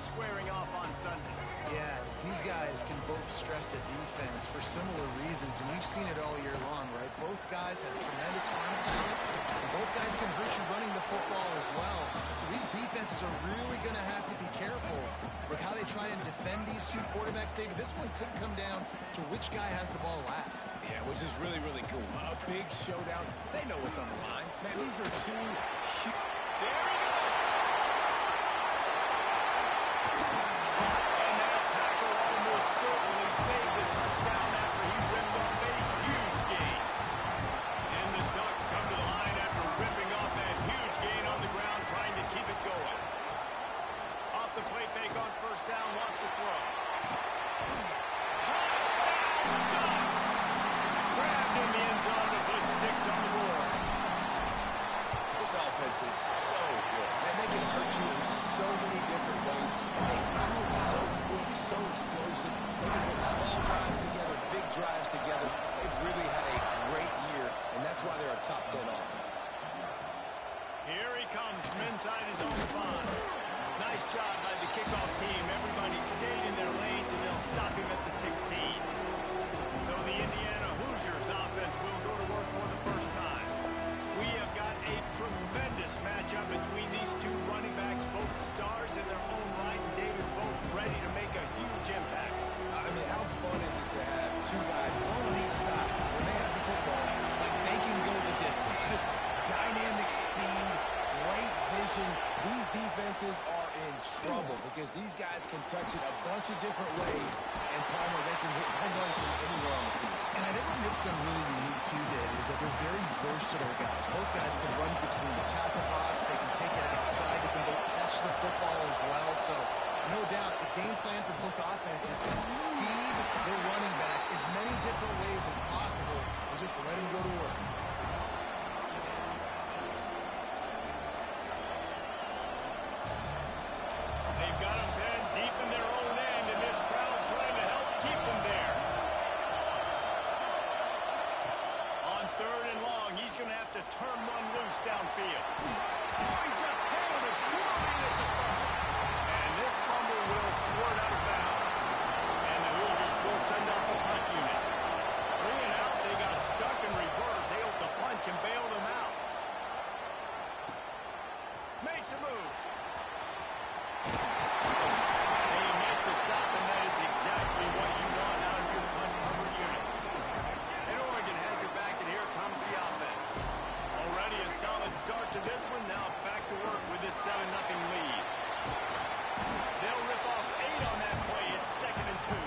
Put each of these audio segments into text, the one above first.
squaring off on Sundays. Yeah, these guys can both stress a defense for similar reasons, and we've seen it all year long, right? Both guys have tremendous arm talent, and both guys can hurt you running the football as well. So these defenses are really going to have to be careful with how they try and defend these two quarterbacks, David. This one could come down to which guy has the ball last. Yeah, which is really, really cool. A big showdown. They know what's on the line. Man, these are two huge... There he goes! And that tackle almost certainly saved the touchdown after he ripped off a huge gain. And the Ducks come to the line after ripping off that huge gain on the ground, trying to keep it going. Off the play fake on first down, lost the throw. Touchdown, Ducks! Grabbed in the end zone to put 6 on the board. This offense is so good. Man, they can hurt you in so many different ways, and they do it so quick, so explosive. They can put small drives together, big drives together. They've really had a great year, and that's why they're a top 10 offense. Here he comes from inside his own 5. Nice job by the kickoff team. Everybody stayed in their lanes, and they'll stop him at the 16. So the Indiana Hoosiers offense will go to work for the first time. We have got a tremendous matchup between these two running backs, both stars in their own right, and David, both ready to make a huge impact. I mean, how fun is it to have two guys, one on each side, when they have the football, like they can go the distance, just dynamic speed, great vision. These defenses are in trouble because these guys can touch it a bunch of different ways, and Palmer, they can hit home runs from anywhere on the field. And I think what makes them really unique, too, Dave, is that they're very versatile guys. Both guys can run between the tackle box. They can take it outside. They can both catch the football as well. So, no doubt, the game plan for both offenses is to feed the running back as many different ways as possible and just let him go to work. They've got him pinned deep in their own end, and this crowd trying to help keep them there. On 3rd and long, he's going to have to turn one loose downfield. Oh, he just handled it. And it's a fumble. And this fumble will squirt out of bounds. And the Hoosiers will send out the punt unit. 3 and out, they got stuck in reverse. They hope the punt can bail them out. Makes a move. They make the stop, and that is exactly what you want out of your punt-covered unit. And Oregon has it back, and here comes the offense. Already a solid start to this one. Now back to work with this 7-0 lead. They'll rip off 8 on that play. It's 2nd and 2.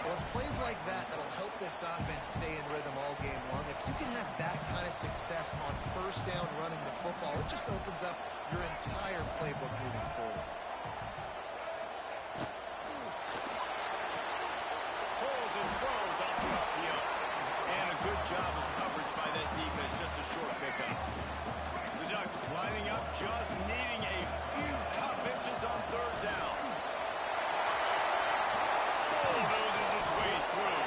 Well, it's plays like that that'll help this offense stay in rhythm all game long. If you can have that kind of success on first down running the football, it just opens up your entire playbook moving forward. Pulls and throws off the upfield. And a good job of coverage by that defense. Just a short pickup. The Ducks lining up, just needing a few tough inches on 3rd down. Noses his way through.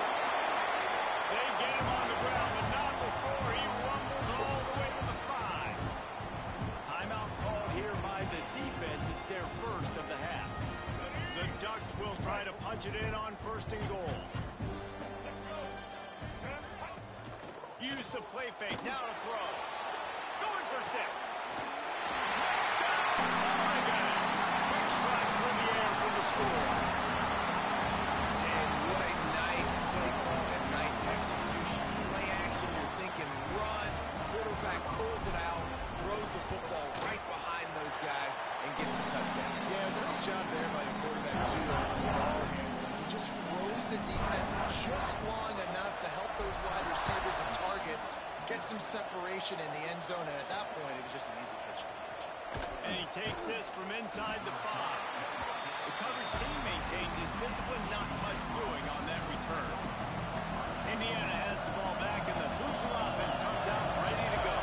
They get him on the ground, but not before he rumbles all the way to the 5. Timeout called here by the defense. It's their first of the half. The Ducks will try to punch it in on 1st and goal. Use the play fake. Now to throw. Going for 6. Touchdown, Oregon! Quick strike through the air for the score. And what a nice play call and nice execution. Play action, you're thinking run. Quarterback pulls it out, throws the football right behind those guys, and gets the touchdown. Yeah, it was a nice job there by the quarterback, too, on the ball handling. He just froze the defense just long enough to help those wide receivers and targets get some separation in the end zone, and at that point, it was just an easy pitch. And he takes this from inside the 5. The coverage team maintains his discipline, not much doing on that return. Indiana has the ball back, and the Hoosier offense comes out ready to go.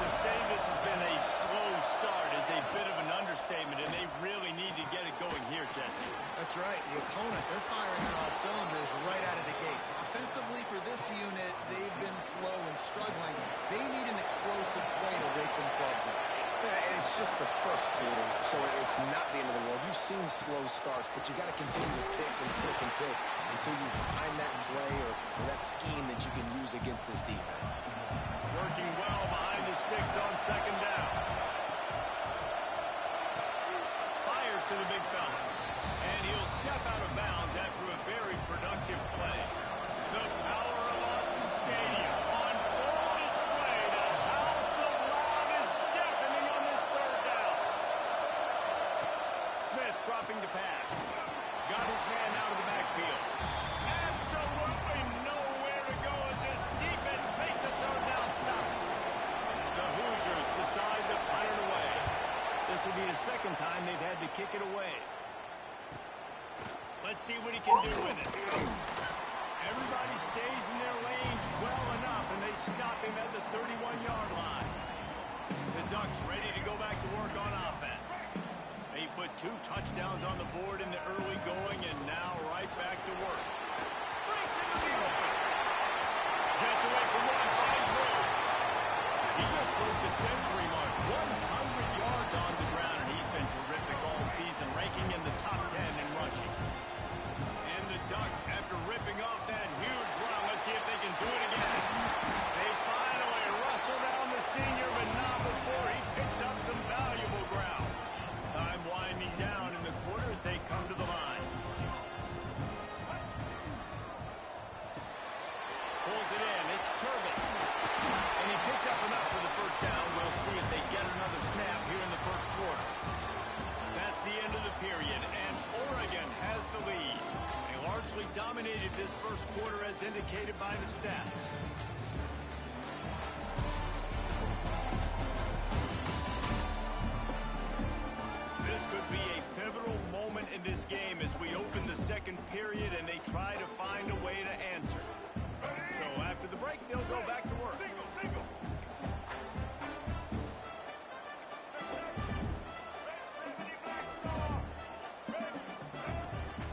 To say this has been a slow start is a bit of an understatement, and they really need to get it going here, Jesse. That's right. The opponent, they're firing on all cylinders right out of the gate. Offensively, for this unit, they've been slow and struggling. They need an explosive play to wake themselves up. Yeah, it's just the first quarter, so it's not the end of the world. You've seen slow starts, but you got to continue to pick and pick and pick until you find that play or that scheme that you can use against this defense. Working well behind the sticks on second down. Fires to the big fella. And he'll step out of bounds after a very productive play. The power of Autzen Stadium on full display. The house of loud is deafening on this third down. Smith dropping to pass. Got his man out of the backfield. Absolutely nowhere to go as this defense makes a third down stop. The Hoosiers decide to punt it away. This will be the second time they've had to kick it away. Let's see what he can do with it. Everybody stays in their lanes well enough, and they stop him at the 31-yard line. The Ducks ready to go back to work on offense. They put 2 touchdowns on the board in the early going, and now right back to work. Breaks into the open. Gets away from one, finds room. He just broke the century mark. 100 yards on the ground, and he's been terrific all season, ranking in the top 10 in rushing. And the Ducks, after ripping off that huge run, let's see if they can do it again. They finally rustle down the senior, but not before he picks up some valuable ground. Time winding down in the quarter as they come to the line. Pulls it in. It's Turbin. And he picks up enough for the first down. We'll see if they get another snap here in the first quarter. That's the end of the period, and Oregon has the lead. They largely dominated this first quarter as indicated by the stats. This could be a pivotal moment in this game as we open the second period and they try to find a way to answer. So after the break, they'll go back to work.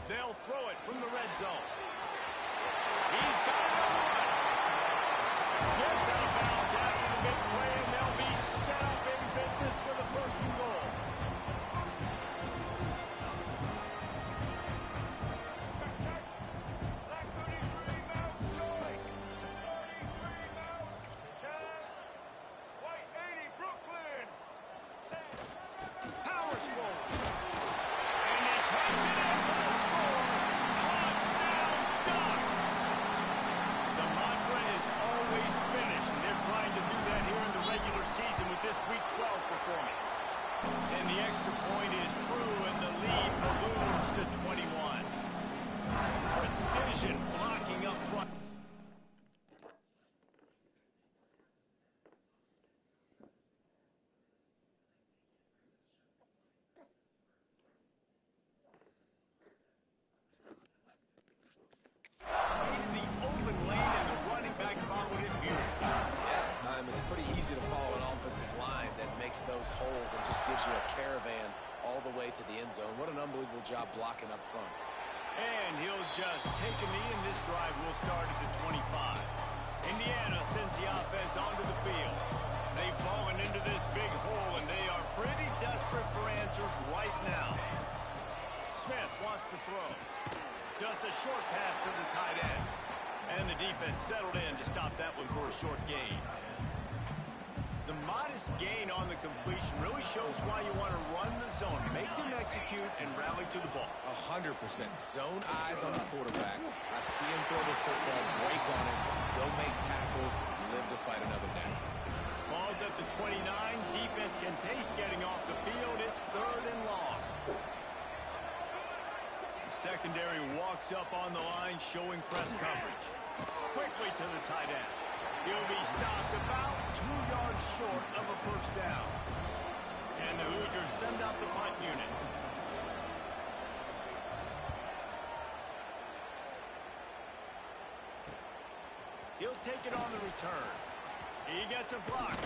They'll throw it from the red zone. He's got another one. Gets out of bounds after the big play, and they'll be set up in business for the first and goal. Powers forward. And he takes it in for the score. Touchdown, Ducks! The mantra is always finish, and they're trying to do that here in the regular season with this Week 12 performance. And the extra point is true, and the lead balloons to 21. Precision blocking up front. The open lane and the running back followed it beautifully. Yeah, it's pretty easy to follow an offensive line that makes those holes and just gives you a caravan all the way to the end zone. What an unbelievable job blocking up front. And he'll just take a knee, and this drive will start at the 25. Indiana sends the offense onto the field. They've fallen into this big hole, and they are pretty desperate for answers right now. Smith wants to throw. Just a short pass to the tight end. And the defense settled in to stop that one for a short gain. The modest gain on the completion really shows why you want to run the zone. Make them execute and rally to the ball. 100%. Zone eyes on the quarterback. I see him throw the football, break on it, go make tackles, live to fight another down. Ball's at the 29. Defense can taste getting off the field. It's third and long. Secondary walks up on the line, showing press coverage. Quickly to the tight end. He'll be stopped about 2 yards short of a first down. And the Hoosiers send out the punt unit. He'll take it on the return. He gets a block.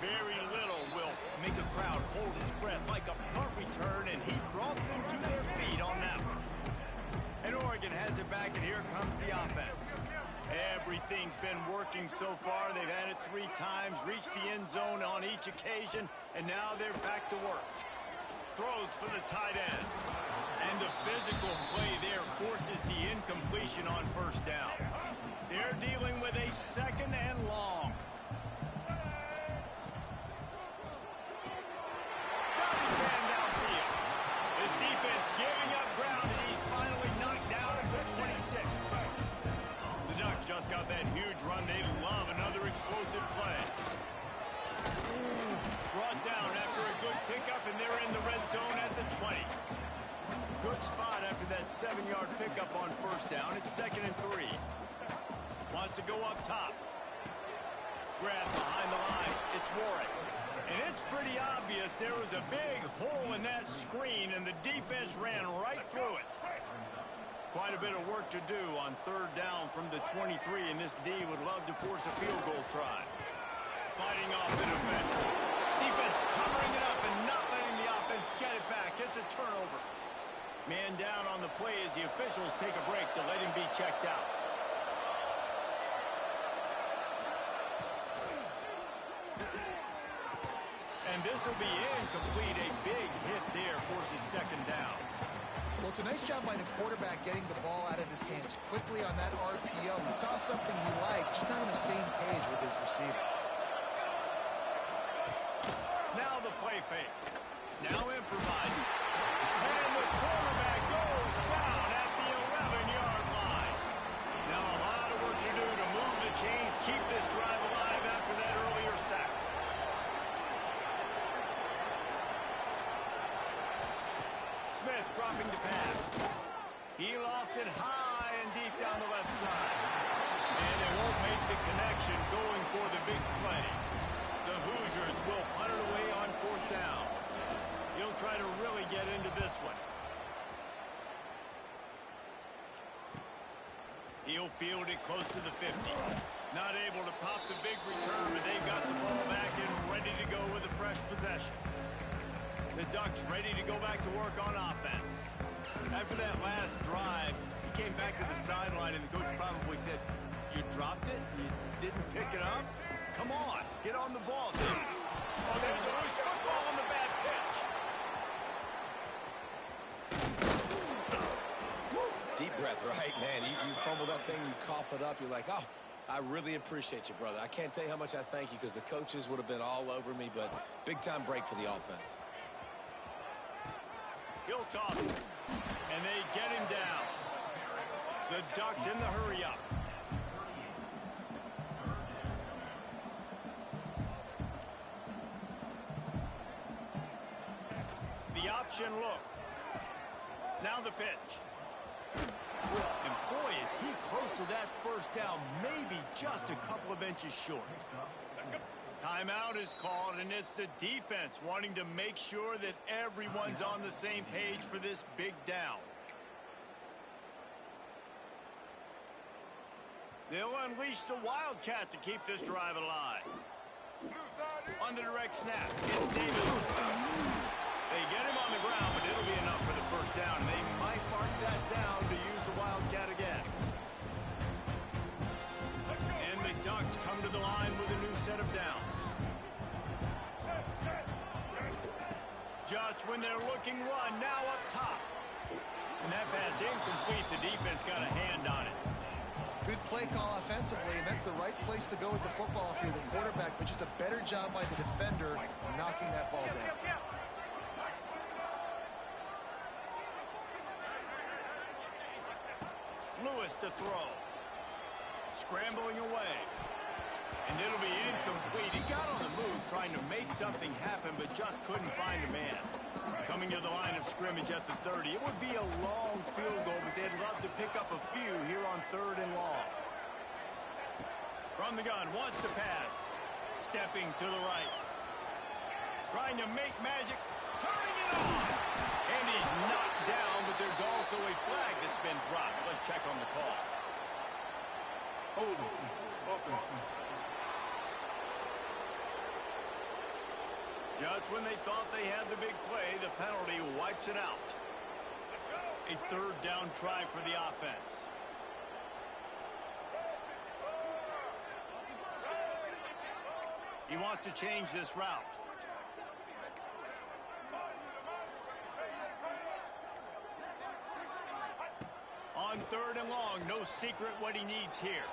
Very little will make a crowd hold its breath like a punt return, and he brought them to their feet on that one. And Oregon has it back, and here comes the offense. Everything thing's been working so far. They've had it 3 times, reached the end zone on each occasion, and now they're back to work. Throws for the tight end. And the physical play there forces the incompletion on first down. They're dealing with a 2nd and long. Got his man downfield. His defense giving up ground as he's finally knocked down at the 26. The Ducks just got that huge run. They love another explosive play. Brought down after a good pickup, and they're in the red zone at the 20. Good spot after that 7-yard pickup on first down. It's 2nd and 3. Wants to go up top. Grab behind the line. It's Warren. And it's pretty obvious there was a big hole in that screen, and the defense ran right through it. Quite a bit of work to do on 3rd down from the 23, and this D would love to force a field goal try. Fighting off the defender. Defense covering it up and not letting the offense get it back. It's a turnover. Man down on the play as the officials take a break to let him be checked out. And this will be incomplete. A big hit there forces 2nd down. Well, it's a nice job by the quarterback getting the ball out of his hands quickly on that RPO. He saw something he liked, just not on the same page with his receiver. Now the play fake. Now improvising. And the quarterback goes down at the 11-yard line. Now a lot of work to do to move the chains, keep this drive alive after that earlier sack. Smith dropping to pass. He lofts it high and deep down the left side. And it won't make the connection going for the big play. The Hoosiers will punt it away on 4th down. He'll try to really get into this one. He'll field it close to the 50. Not able to pop the big return, but they've got the ball back and ready to go with a fresh possession. The Ducks ready to go back to work on offense. After that last drive, he came back to the sideline, and the coach probably said, "You dropped it? You didn't pick it up? Come on, get on the ball." Oh, there's a loose football on the bad pitch. Deep breath, right, man? You fumble that thing, you cough it up, you're like, oh, I really appreciate you, brother. I can't tell you how much I thank you because the coaches would have been all over me, but big-time break for the offense. He'll toss it, and they get him down. The Ducks in the hurry-up. The option look. Now the pitch. And boy, is he close to that first down, maybe just a couple of inches short. Timeout is called, and it's the defense wanting to make sure that everyone's on the same page for this big down. They'll unleash the Wildcat to keep this drive alive. On the direct snap, it's Davis. They get him on the ground, but it'll be enough for the first down. They might mark that down to use the Wildcat again. And the Ducks come to the line with a new set of downs. Just when they're looking run, now up top. And that pass incomplete. The defense got a hand on it. Good play call offensively, and that's the right place to go with the football if you're the quarterback, but just a better job by the defender knocking that ball down. Lewis to throw. Scrambling away. And it'll be incomplete. He got on the move trying to make something happen, but just couldn't find a man. Coming to the line of scrimmage at the 30. It would be a long field goal, but they'd love to pick up a few here on 3rd and long. From the gun, wants to pass. Stepping to the right. Trying to make magic. Turning it on. And he's knocked down, but there's also a flag that's been dropped. Let's check on the call. Just when they thought they had the big play, the penalty wipes it out. A 3rd down try for the offense. He wants to change this route. On 3rd and long, no secret what he needs here.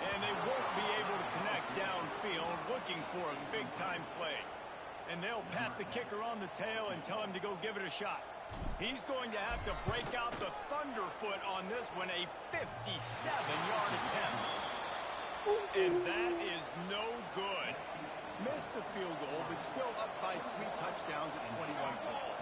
And they won't be able to connect downfield, looking for a big-time play. And they'll pat the kicker on the tail and tell him to go give it a shot. He's going to have to break out the thunderfoot on this one, a 57-yard attempt. And that is no good. Missed the field goal, but still up by 3 touchdowns at 21 points.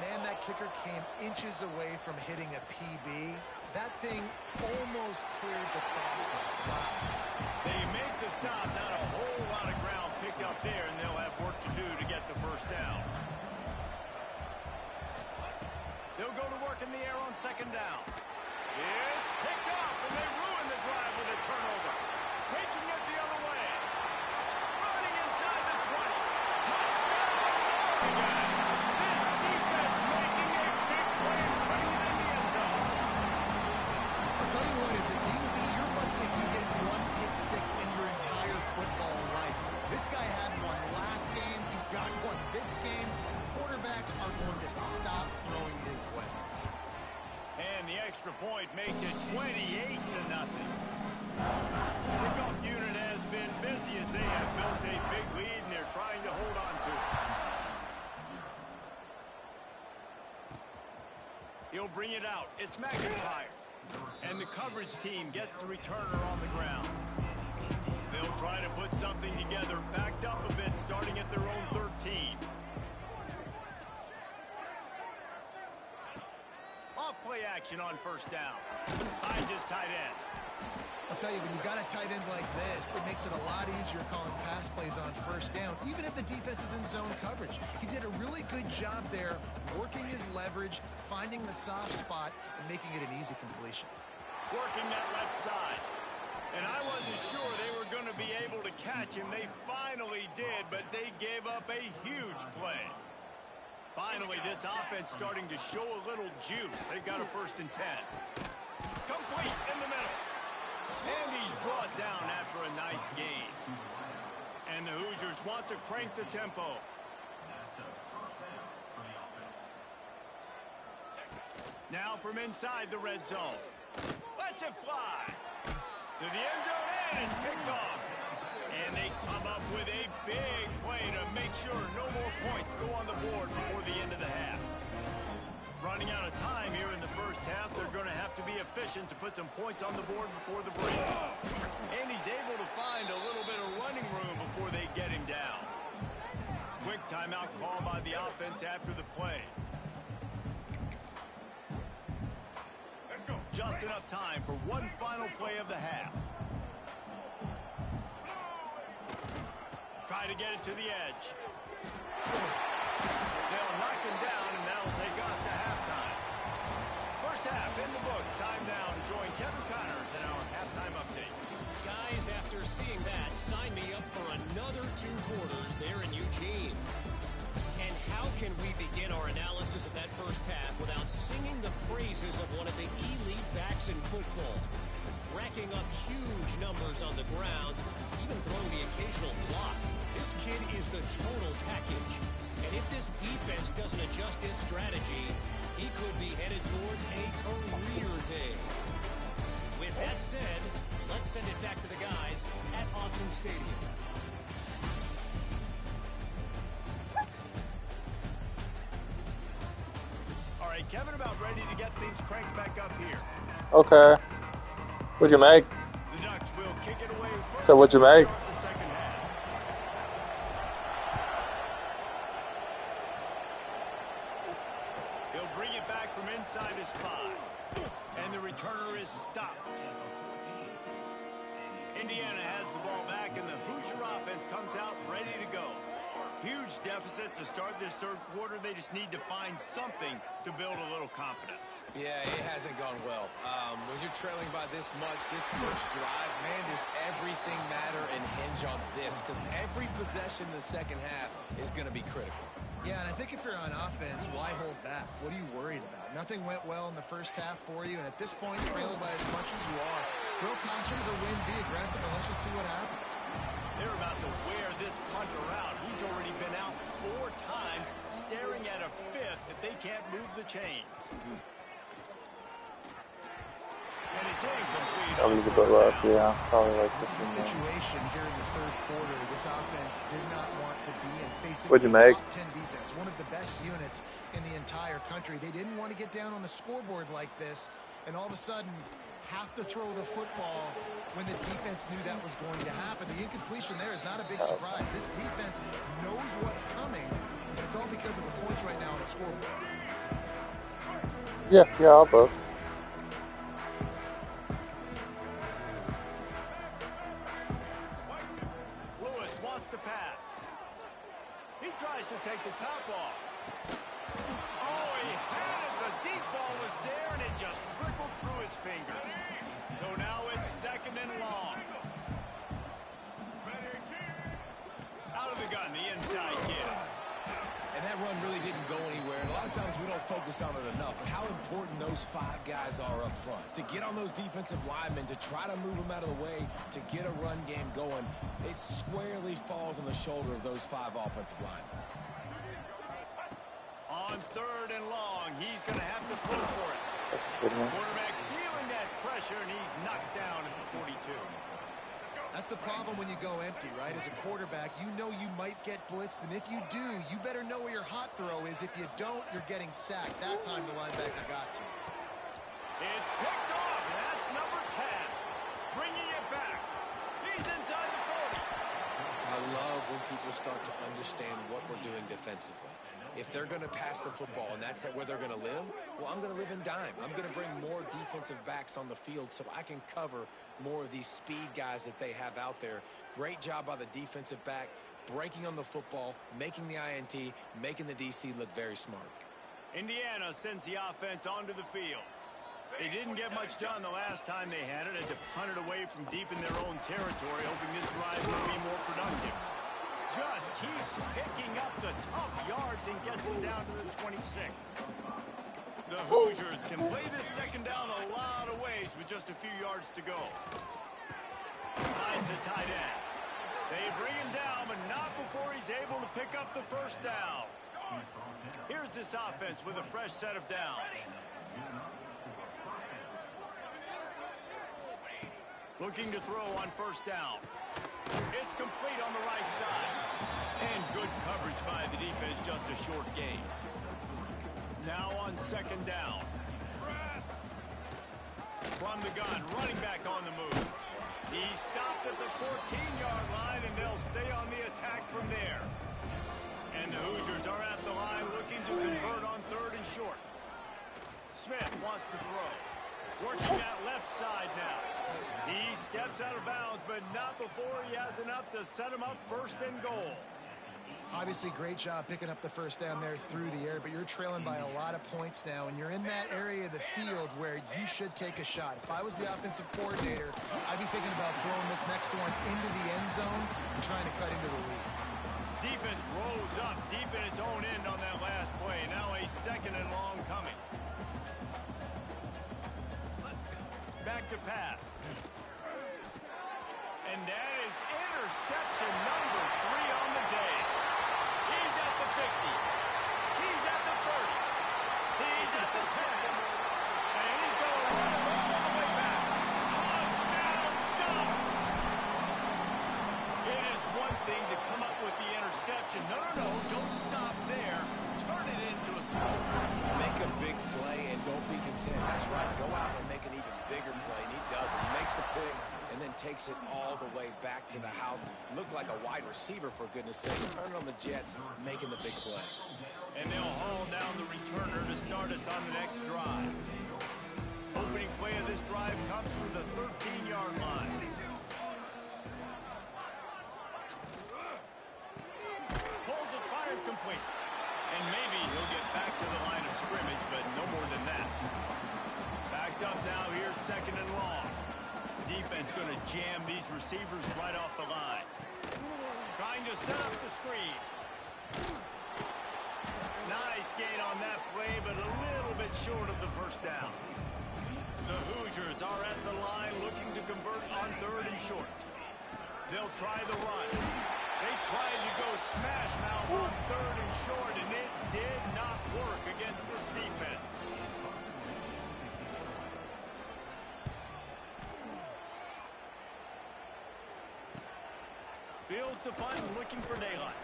Man, that kicker came inches away from hitting a PB. That thing almost cleared the crossbar. Wow. They make the stop. Not a whole lot of ground picked up there, and they'll have work to do to get the first down. They'll go to work in the air on 2nd down. It's picked off, and they ruin the drive with a turnover. Taking it the other way. Running inside the 20. Touchdown, Oregon! This defense making a big play and bringing it in the end zone. I'll tell you what, as a DB, you're lucky if you get 1 pick six in your entire football life. This guy had one last game. He's got one this game. Quarterbacks are going to stop throwing his way. And the extra point makes it 28-0. Kickoff unit has been busy as they have built a big lead, and they're trying to hold on to it. He'll bring it out. It's McIntyre. And the coverage team gets the returner on the ground. They'll try to put something together, backed up a bit, starting at their own 13. Off-play action on 1st down. Hines is tight end. I'll tell you, when you've got a tight end like this, it makes it a lot easier calling pass plays on 1st down, even if the defense is in zone coverage. He did a really good job there, working his leverage, finding the soft spot, and making it an easy completion. Working that left side. And I wasn't sure they were going to be able to catch him. They finally did, but they gave up a huge play. Finally, this offense starting to show a little juice. They've got a 1st and 10. Complete in the middle. And he's brought down after a nice gain. And the Hoosiers want to crank the tempo. Now from inside the red zone. Lets it fly. To the end zone, and it's picked off. And they come up with a big play to make sure no more points go on the board before the end of the half. Running out of time here in the 1st half, they're going to have to be efficient to put some points on the board before the break. And he's able to find a little bit of running room before they get him down. Quick timeout call by the offense after the play. Just enough time for one final play of the half. Try to get it to the edge. They'll knock him down, and that'll take us to halftime. 1st half in the books. Time now to join Kevin Connors in our halftime update. Guys, after seeing that, sign me up for another 2 quarters there in Eugene. And how can we begin our analysis of that 1st half without singing the praises of one of the elite backs in football? Racking up huge numbers on the ground, even throwing the occasional block. This kid is the total package. And if this defense doesn't adjust its strategy, he could be headed towards a career day. With that said, let's send it back to the guys at Autzen Stadium. All right, Kevin, about ready to get things cranked back up here. Okay. What'd you make? The Ducks will kick it away first. So what'd you make? The 2nd half. He'll bring it back from inside his 5. And the returner is stopped. Indiana has the ball back, and the Hoosier offense comes out ready to go. Huge deficit to start this 3rd quarter. They just need to find something to build a little confidence. Yeah, it hasn't gone well. When you're trailing by this much, this 1st drive, man, does everything matter and hinge on this? Because every possession in the 2nd half is going to be critical. Yeah, and I think if you're on offense, why hold back? What are you worried about? Nothing went well in the 1st half for you, and at this point, trailing by as much as you are, throw caution to the wind, be aggressive, and let's just see what happens. They're about to wear this punter out. He's already been out 4 times, staring at a 5th if they can't move the chains. And it's incomplete. Probably a bit left, yeah. Probably like This is a 15 minutes. situation here in the third quarter. This offense did not want to be in, facing What'd you a make? top 10 defense, one of the best units in the entire country. They didn't want to get down on the scoreboard like this, and all of a sudden have to throw the football when the defense knew that was going to happen. The incompletion there is not a big surprise. This defense knows what's coming, and it's all because of the points right now on the scoreboard. Yeah, I'll vote. Lewis wants to pass. He tries to take the top off. Oh, he had it. The deep ball was there, and it just trickled through his fingers. So now it's 2nd and long. Out of the gun, the inside kid. And that run really didn't go anywhere. And a lot of times we don't focus on it enough. But how important those 5 guys are up front. To get on those defensive linemen, to try to move them out of the way, to get a run game going, it squarely falls on the shoulder of those 5 offensive linemen. On 3rd and long, he's going to have to throw for it. Quarterback feeling that pressure, and he's knocked down at the 42. That's the problem when you go empty, right? As a quarterback, you know you might get blitzed, and if you do, you better know where your hot throw is. If you don't, you're getting sacked. That time the linebacker got to. It's picked off, and that's number 10. Bringing it back. He's inside the 40. I love when people start to understand what we're doing defensively. If they're going to pass the football and that's where they're going to live, well, I'm going to live in dime. I'm going to bring more defensive backs on the field so I can cover more of these speed guys that they have out there. Great job by the defensive back, breaking on the football, making the INT, making the DC look very smart. Indiana sends the offense onto the field. They didn't get much done the last time they had it. Had to punt it away from deep in their own territory, hoping this drive would be more productive. Just keeps picking up the tough yards and gets it down to the 26. The Hoosiers can play this 2nd down a lot of ways with just a few yards to go. Finds a tight end. They bring him down, but not before he's able to pick up the 1st down. Here's this offense with a fresh set of downs. Looking to throw on 1st down. It's complete on the right side. And good coverage by the defense, just a short gain. Now on 2nd down. From the gun, running back on the move. He stopped at the 14-yard line, and they'll stay on the attack from there. And the Hoosiers are at the line looking to convert on 3rd and short. Smith wants to throw. Working that left side now. He steps out of bounds, but not before he has enough to set him up 1st and goal. Obviously, great job picking up the 1st down there through the air, but you're trailing by a lot of points now, and you're in that area of the field where you should take a shot. If I was the offensive coordinator, I'd be thinking about throwing this next one into the end zone and trying to cut into the lead. Defense rose up deep in its own end on that last play. Now a 2nd and long coming. Back to pass. And that is interception number 3 on the day. He's at the 50. He's at the 30. He's at the 10. And he's going to run it all the way back. Touchdown, Ducks! It is one thing to come up with the interception. No, don't stop there. Turn it into a score. Make a big play and don't be content. That's right. Go out and make an even bigger play, and he does it. He makes the pick and then takes it all the way back to the house. Looked like a wide receiver, for goodness sake. Turn it on the Jets, making the big play. And they'll haul down the returner to start us on the next drive. Opening play of this drive comes from the 13-yard line. Pulls it, fired complete. And maybe he'll get back to the line of scrimmage, but no more than that. Backed up now, here's 2nd and long. Defense going to jam these receivers right off the line. Trying to set up the screen. Nice gain on that play, but a little bit short of the 1st down. The Hoosiers are at the line looking to convert on 3rd and short. They'll try the run. They tried to go smash mouth on 3rd and short, and it did not work against this defense. Fields the punt, looking for daylight.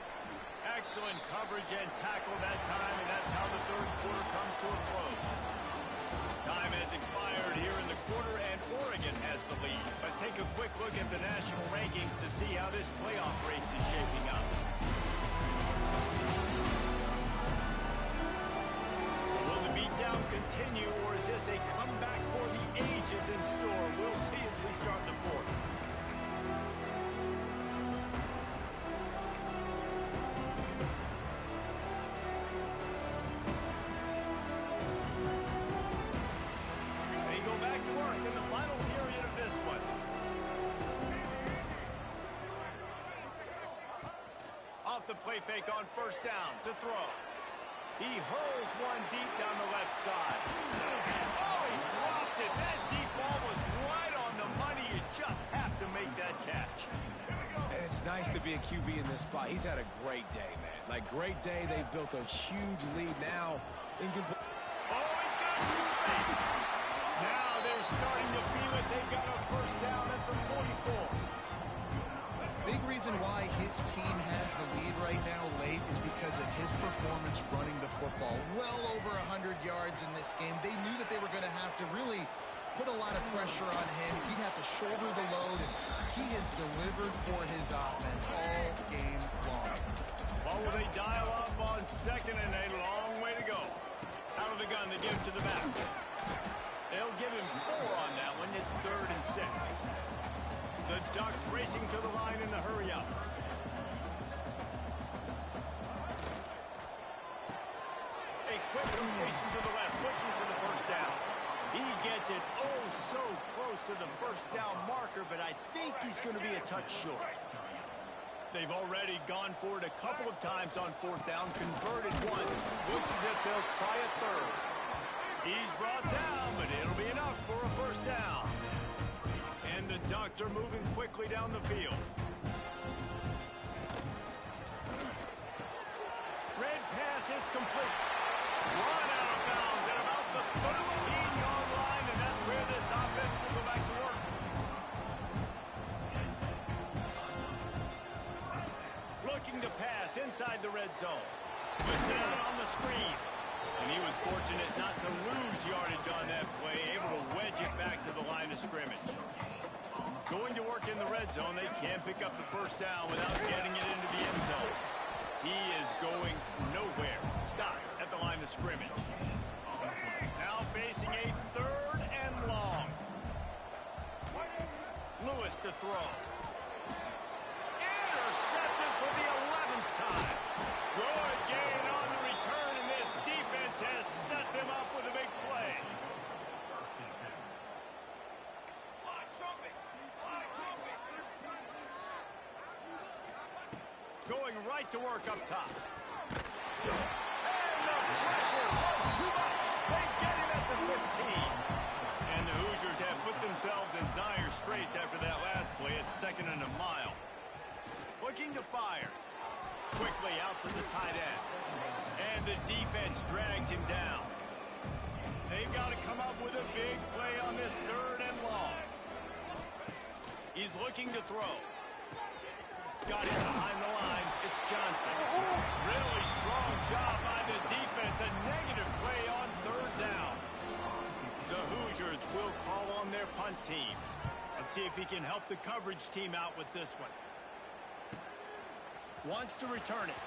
Excellent coverage and tackle that time, and that's how the 3rd quarter comes to a close. Time has expired here in the quarter, and Oregon has the lead. Let's take a quick look at the national rankings to see how this playoff race is shaping up. So will the beatdown continue, or is this a comeback for the ages in store? We'll see as we start the 4th. The play fake on 1st down to throw. He hurls one deep down the left side. Oh, he dropped it. That deep ball was right on the money. You just have to make that catch. And it's nice to be a QB in this spot. He's had a great day, man. Like, great day. They've built a huge lead now. Oh, he's got some space. Now they're starting to feel it. They've got a 1st down at the 44. Big reason why his team has the lead right now late is because of his performance running the football. Well over 100 yards in this game. They knew that they were going to have to really put a lot of pressure on him. He'd have to shoulder the load, and he has delivered for his offense all game long. Well, will they dial up on 2nd and a long way to go? Out of the gun to give to the back. They'll give him 4 on that one. It's 3rd and 6. The Ducks racing to the line in the hurry-up. A quick completion to the left, looking for the 1st down. He gets it so close to the 1st down marker, but I think he's going to be a touch short. They've already gone for it a couple of times on 4th down, converted once. Looks as if they'll try a 3rd. He's brought down, but it'll be enough for a 1st down. And the Ducks are moving quickly down the field. Red pass, it's complete. Run out of bounds at about the 13-yard line, and that's where this offense will go back to work. Looking to pass inside the red zone. Puts it out on the screen. And he was fortunate not to lose yardage on that play, able to wedge it back to the line of scrimmage. Going to work in the red zone, they can't pick up the 1st down without getting it into the end zone. He is going nowhere. Stop at the line of scrimmage. Now facing a 3rd and long. Lewis to throw. Intercepted for the 11th time. Good gain on the return, and this defense has set them up with a big play. Going right to work up top. And the pressure was too much. They get him at the 15. And the Hoosiers have put themselves in dire straits after that last play at 2nd and a mile. Looking to fire. Quickly out to the tight end. And the defense drags him down. They've got to come up with a big play on this 3rd and long. He's looking to throw. Got it behind the line. It's Johnson. Really strong job by the defense. A negative play on 3rd down. The Hoosiers will call on their punt team and see if he can help the coverage team out with this one. Wants to return it.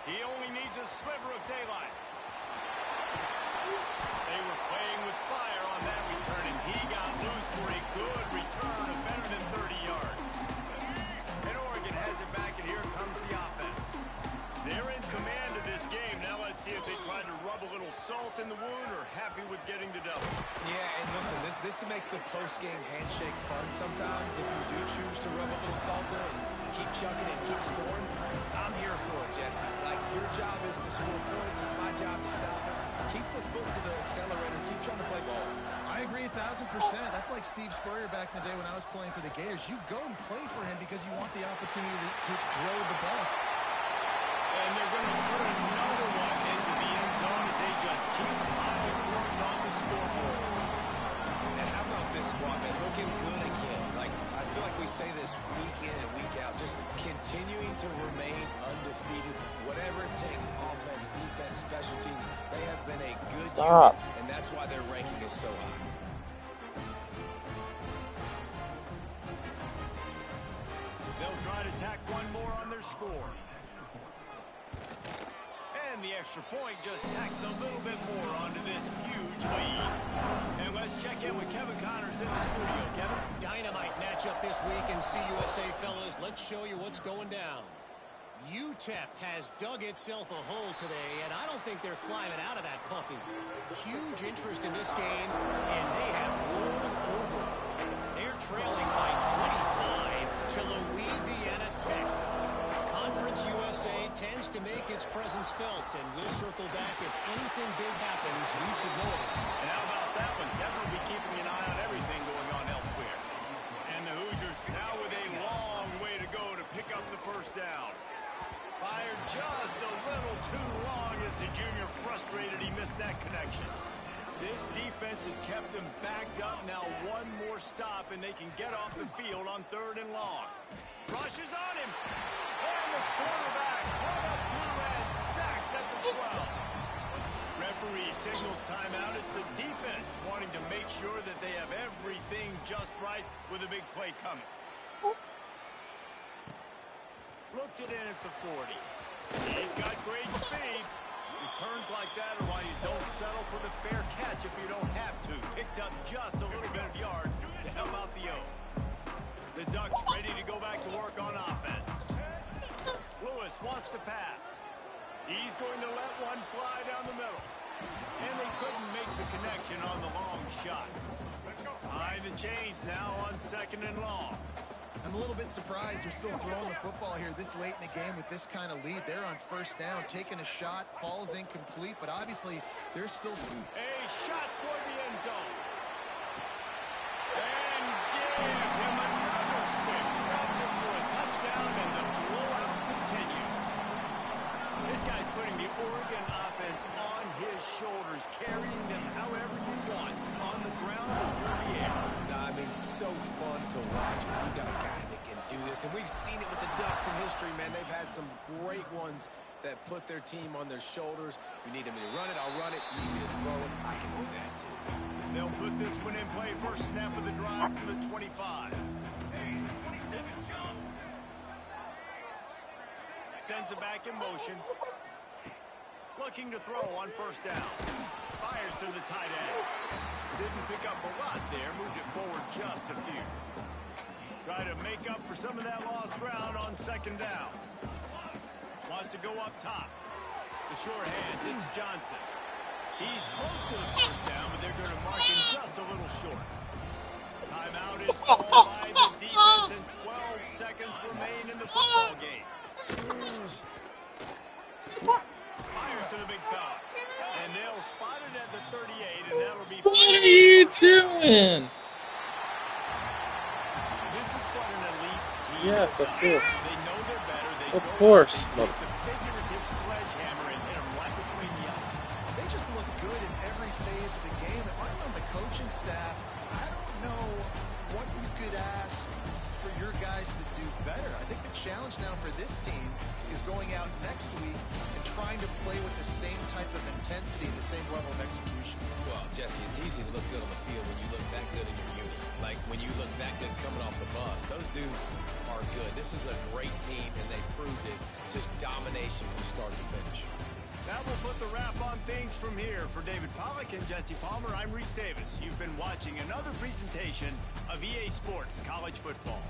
He only needs a sliver of daylight. They were playing with fire on that return, and he got loose for a good return of better than 30 yards. And Oregon has it back, and here comes the offense. They're in command of this game. Now let's see if they try to rub a little salt in the wound or happy with getting the double. Yeah, and listen, this makes the post-game handshake fun sometimes. If you do choose to rub a little salt in and keep chucking and keep scoring, I'm here for it, Jesse. Like, your job is to score points. It's my job to stop it. Keep the foot to the accelerator. Keep trying to play ball. I agree 1,000%. That's like Steve Spurrier back in the day when I was playing for the Gators. You go and play for him because you want the opportunity to throw the ball. And they're going to put another one into the end zone as they just keep piling points on the scoreboard. And how about this squad, man? Looking good again. Like, I feel like we say this week in and week out, just continuing to remain undefeated. Whatever it takes, offense, defense, special teams, they have been a good unit, and that's why their ranking is so high. They'll try to tack one more on their score. And the extra point just tacks a little bit more onto this huge lead. And let's check in with Kevin Connors in the studio. Kevin? Dynamite matchup this week in CUSA, fellas. Let's show you what's going down. UTEP has dug itself a hole today, and I don't think they're climbing out of that puppy. Huge interest in this game, and they have rolled over. They're trailing by 25 to Louisiana Tech. Conference USA tends to make its presence felt, and we'll circle back if anything big happens. You should know it. And how about that one? Definitely be keeping an eye on everything going on elsewhere. And the Hoosiers now with a long way to go to pick up the first down. Fired just a little too long as the junior frustrated he missed that connection. This defense has kept them backed up. Now one more stop and they can get off the field on 3rd and long. Rushes on him. And the quarterback caught up to and sacked at the 12. Referee signals timeout. It's the defense wanting to make sure that they have everything just right with a big play coming. Looks it in at the 40. He's got great speed. Returns like that are why you don't settle for the fair catch if you don't have to. Picks up just a little bit of yards to help out the O. The Ducks ready to go back to work on offense. Lewis wants to pass. He's going to let one fly down the middle. And they couldn't make the connection on the long shot. Behind the chains now on 2nd and long. I'm a little bit surprised they're still throwing the football here this late in the game with this kind of lead. They're on 1st down, taking a shot, falls incomplete, but obviously they're still... A shot toward the end zone. And give him another 6. Grabs him for a touchdown, and the blowout continues. This guy's putting the Oregon offense on his shoulders, carrying them however you want, on the ground or through the air. I mean, so fun to watch when you've got a guy that can do this. And we've seen it with the Ducks in history, man. They've had some great ones that put their team on their shoulders. If you need me to run it, I'll run it. You need me to throw it, I can do that too. They'll put this one in play. First snap of the drive from the 25. Hey, 27, jump. Sends it back in motion. Looking to throw on 1st down. Fires to the tight end. Didn't pick up a lot there. Moved it forward just a few. Try to make up for some of that lost ground on 2nd down. Wants to go up top. The short hands. It's Johnson. He's close to the 1st down, but they're going to mark him just a little short. Timeout is called by the defense, and 12 seconds remain in the football game. Fires to the big fella. And they'll spot it at the 38, and that'll be... What are you doing? This is what an elite team Yes, of does. course. They know they're better. They Of go course. out, they take the figurative sledgehammer and hit them right between the eyes. They just look good in every phase of the game. If I'm on the coaching staff, I don't know what you could ask for your guys to do better. I think the challenge now for this team is going out next week and trying to play with the same type of intensity, the same level of execution. Well, Jesse, it's easy to look good on the field when you look that good in your unit. Like when you look that good coming off the bus. Those dudes are good. This is a great team, and they proved it. Just domination from start to finish. That will put the wrap on things from here. For David Pollack and Jesse Palmer, I'm Reese Davis. You've been watching another presentation of EA Sports College Football.